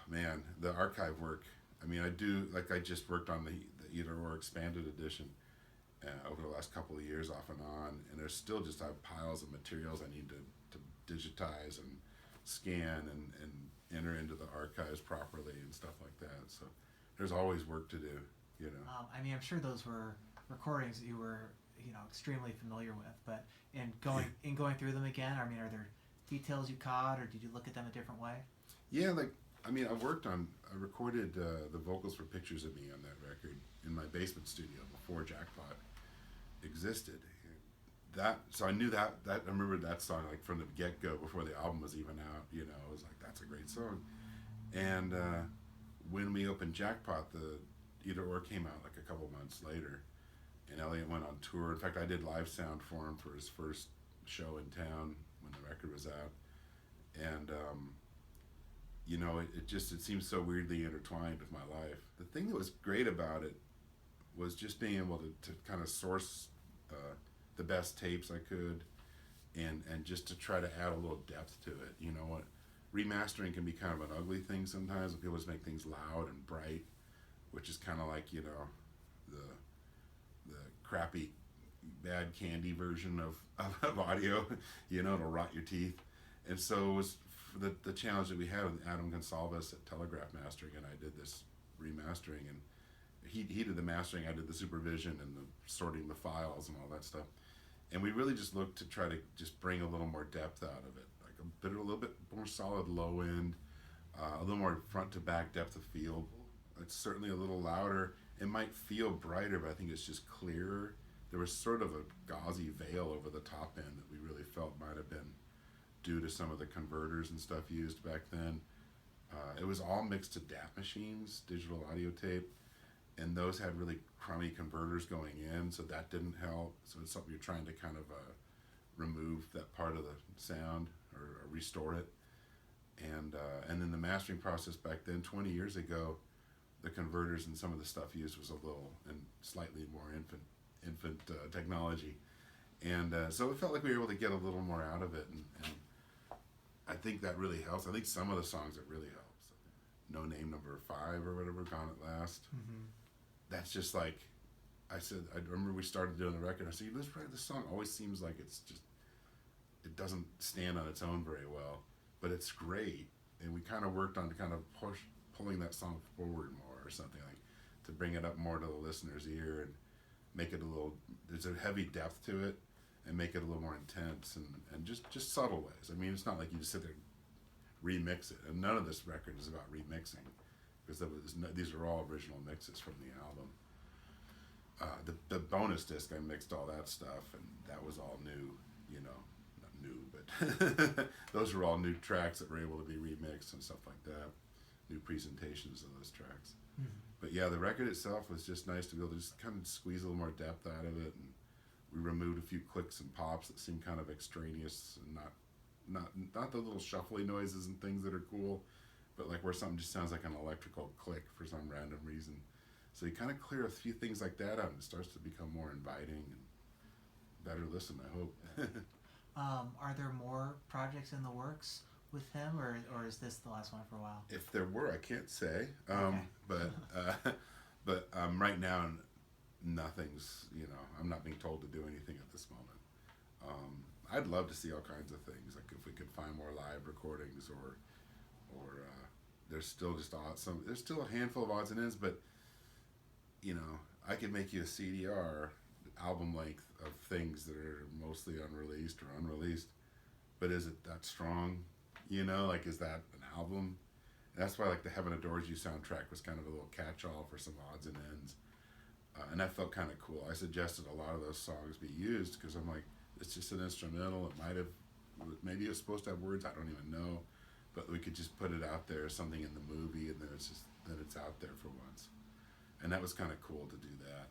Man, the archive work. I mean, I do, like, I just worked on the Either Or Expanded Edition over the last couple of years off and on, and there's still just piles of materials I need to digitize and scan and enter into the archives properly and stuff like that. So there's always work to do, you know. I mean, I'm sure those were recordings that you were, extremely familiar with. But in going through them again, I mean, are there details you caught, or did you look at them a different way? Yeah, like, I mean, I recorded the vocals for Pictures of Me on that record in my basement studio before Jackpot existed. So I knew that I remember that song like from the get go before the album was even out. I was like, that's a great song. And when we opened Jackpot, the Either Or came out like a couple months later, and Elliott went on tour. In fact, I did live sound for him for his first show in town when the record was out, and it seems so weirdly intertwined with my life. The thing that was great about it was just being able to kind of source the best tapes I could, and just to try to add a little depth to it. You know what? Remastering can be kind of an ugly thing sometimes when people just make things loud and bright, which is kind of like, the crappy bad candy version of audio, it'll rot your teeth. And so it was the challenge that we had with Adam Gonsalves at Telegraph Mastering, and I did this remastering, and he did the mastering, I did the supervision and the sorting the files and all that stuff. And we really just looked to try to just bring a little more depth out of it, like a little bit more solid low end, a little more front to back depth of field. It's certainly a little louder. It might feel brighter, but I think it's just clearer. There was sort of a gauzy veil over the top end that we really felt might have been due to some of the converters and stuff used back then. It was all mixed to DAT machines, digital audio tape, and those had really crummy converters going in, so that didn't help. So it's something you're trying to kind of remove that part of the sound or restore it. And then the mastering process back then, 20 years ago, the converters and some of the stuff used was a little and slightly more infant technology, and so it felt like we were able to get a little more out of it, and I think that really helps. I think some of the songs it really helps. No Name Number 5 or whatever, Gone at Last. Mm-hmm. That's just like I said. I remember we started doing the record. I said, this song always seems like it doesn't stand on its own very well, but it's great. And we kind of worked on kind of pulling that song forward more or something, like to bring it up more to the listener's ear and make it there's a heavy depth to it, and make it a little more intense and just subtle ways. I mean, it's not like you just sit there and remix it, and none of this record is about remixing, because these are all original mixes from the album. The bonus disc, I mixed all that stuff, and that was all new, not new, but those were all new tracks that were able to be remixed and stuff like that, new presentations of those tracks. Mm-hmm. But yeah, the record itself was just nice to be able to just kind of squeeze a little more depth out of it, and we removed a few clicks and pops that seemed kind of extraneous and not the little shuffly noises and things that are cool, but like where something just sounds like an electrical click for some random reason. So you kind of clear a few things like that out, and it starts to become more inviting and better listen, I hope. Are there more projects in the works with him, or is this the last one for a while? If there were, I can't say. Okay. But right now, nothing's, I'm not being told to do anything at this moment. I'd love to see all kinds of things, like if we could find more live recordings, or there's still there's still a handful of odds and ends, but I could make you a CDR album length of things that are mostly unreleased or unreleased, but is it that strong? Like, is that an album? And that's why, like, the Heaven Adores You soundtrack was kind of a little catch-all for some odds and ends, and that felt kind of cool. I suggested a lot of those songs be used because I'm like, it's just an instrumental. Maybe it was supposed to have words, I don't even know, but we could just put it out there as something in the movie, and then it's out there for once. And that was kind of cool to do that.